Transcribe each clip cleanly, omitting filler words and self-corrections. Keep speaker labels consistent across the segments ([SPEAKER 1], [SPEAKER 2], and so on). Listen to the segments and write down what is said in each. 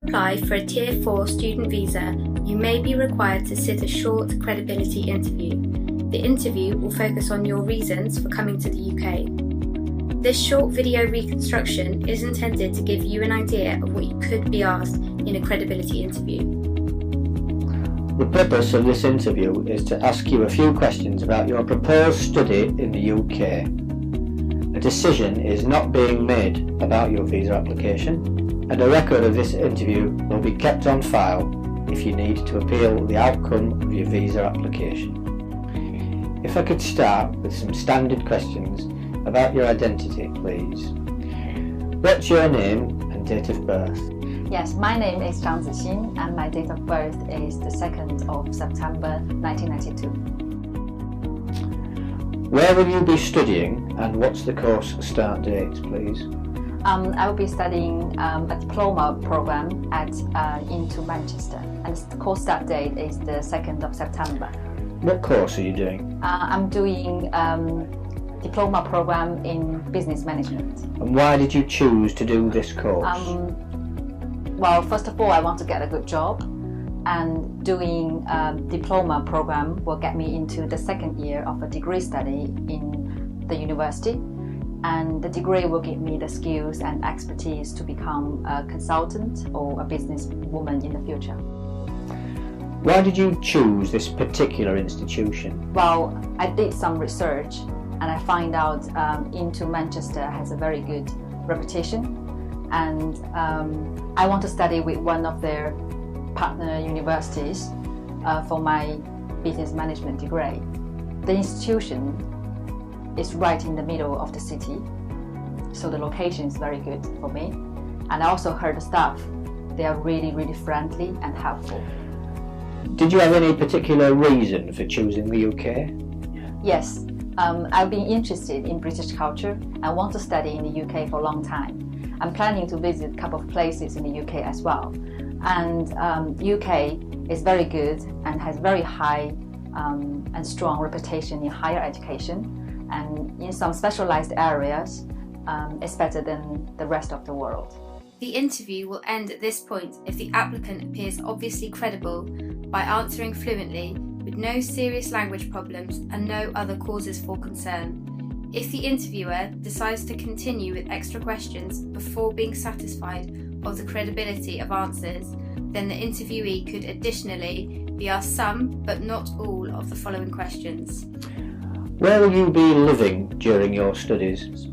[SPEAKER 1] apply for a Tier 4 student visa, you may be required to sit a short credibility interview. The interview will focus on your reasons for coming to the UK. This short video reconstruction is intended to give you an idea of what you could be asked in a credibility interview.
[SPEAKER 2] The purpose of this interview is to ask you a few questions about your proposed study in the UK. A decision is not being made about your visa application, and a record of this interview will be kept on file if you need to appeal the outcome of your visa application. If I could start with some standard questions about your identity, please. What's your name and date of birth?
[SPEAKER 3] Yes, my name is Zhang Zixin and my date of birth is the 2nd of September 1992.
[SPEAKER 2] Where will you be studying and what's the course start date, please?
[SPEAKER 3] I will be studying a diploma program at into Manchester, and the course start date is the 2nd of September.
[SPEAKER 2] What course are you doing?
[SPEAKER 3] I'm doing diploma program in business management.
[SPEAKER 2] And why did you choose to do this course?
[SPEAKER 3] Well, first of all, I want to get a good job, and doing a diploma program will get me into the second year of a degree study in the university, and the degree will give me the skills and expertise to become a consultant or a businesswoman in the future.
[SPEAKER 2] Why did you choose this particular institution?
[SPEAKER 3] Well, I did some research and I find out into Manchester has a very good reputation, and I want to study with one of their partner universities for my business management degree. The institution is right in the middle of the city, so the location is very good for me. And I also heard the staff, they are really friendly and helpful.
[SPEAKER 2] Did you have any particular reason for choosing the UK?
[SPEAKER 3] Yes, I've been interested in British culture and want to study in the UK for a long time. I'm planning to visit a couple of places in the UK as well. And UK is very good and has very high and strong reputation in higher education, and in some specialized areas it's better than the rest of the world.
[SPEAKER 1] The interview will end at this point if the applicant appears obviously credible by answering fluently with no serious language problems and no other causes for concern. If the interviewer decides to continue with extra questions before being satisfied of the credibility of answers, then the interviewee could additionally be asked some, but not all, of the following questions.
[SPEAKER 2] Where will you be living during your studies?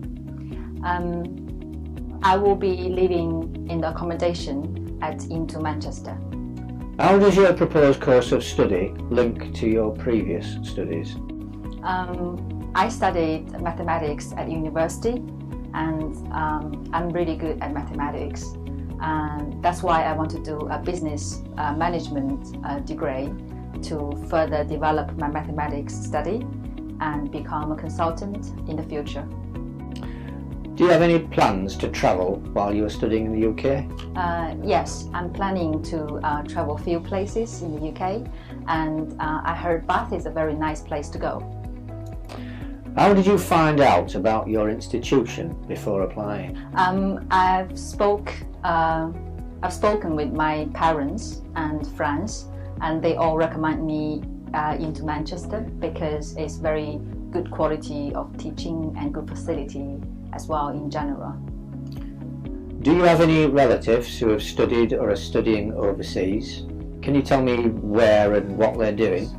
[SPEAKER 3] I will be living in the accommodation into Manchester.
[SPEAKER 2] How does your proposed course of study link to your previous studies?
[SPEAKER 3] I studied mathematics at university, and I'm really good at mathematics, and that's why I want to do a business management degree to further develop my mathematics study and become a consultant in the future.
[SPEAKER 2] Do you have any plans to travel while you are studying in the UK?
[SPEAKER 3] Yes, I'm planning to travel a few places in the UK, and I heard Bath is a very nice place to go.
[SPEAKER 2] How did you find out about your institution before applying?
[SPEAKER 3] I've spoken with my parents and friends, and they all recommend me into Manchester because it's very good quality of teaching and good facility as well in general.
[SPEAKER 2] Do you have any relatives who have studied or are studying overseas? Can you tell me where and what they're doing?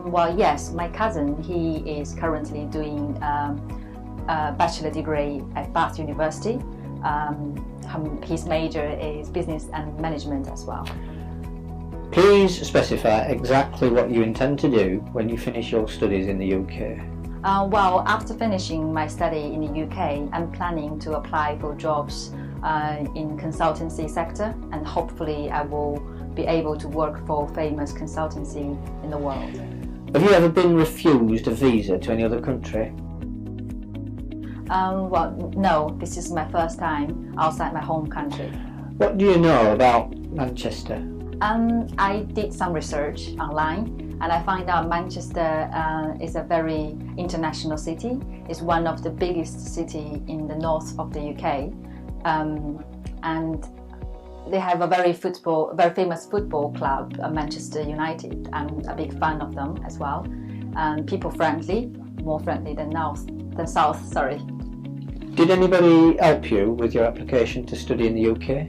[SPEAKER 3] Well, yes, my cousin, he is currently doing a bachelor degree at Bath University. His major is business and management as well.
[SPEAKER 2] Please specify exactly what you intend to do when you finish your studies in the UK.
[SPEAKER 3] Well, after finishing my study in the UK, I'm planning to apply for jobs in consultancy sector, and hopefully I will be able to work for famous consultancy in the world.
[SPEAKER 2] Have you ever been refused a visa to any other country?
[SPEAKER 3] Well, no, this is my first time outside my home country.
[SPEAKER 2] What do you know about Manchester?
[SPEAKER 3] I did some research online, and I find out Manchester is a very international city. It's one of the biggest cities in the north of the UK, and they have a very famous football club, Manchester United. I'm a big fan of them as well. And people friendly, more friendly than South. Sorry.
[SPEAKER 2] Did anybody help you with your application to study in the UK?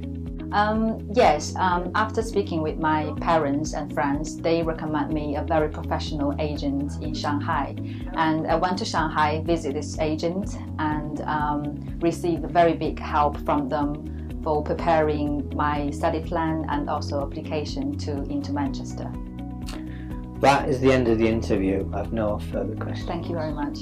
[SPEAKER 3] Yes, after speaking with my parents and friends, they recommend me a very professional agent in Shanghai. And I went to Shanghai, visit this agent, and received very big help from them for preparing my study plan and also application into Manchester.
[SPEAKER 2] That is the end of the interview. I have no further questions.
[SPEAKER 3] Thank you very much.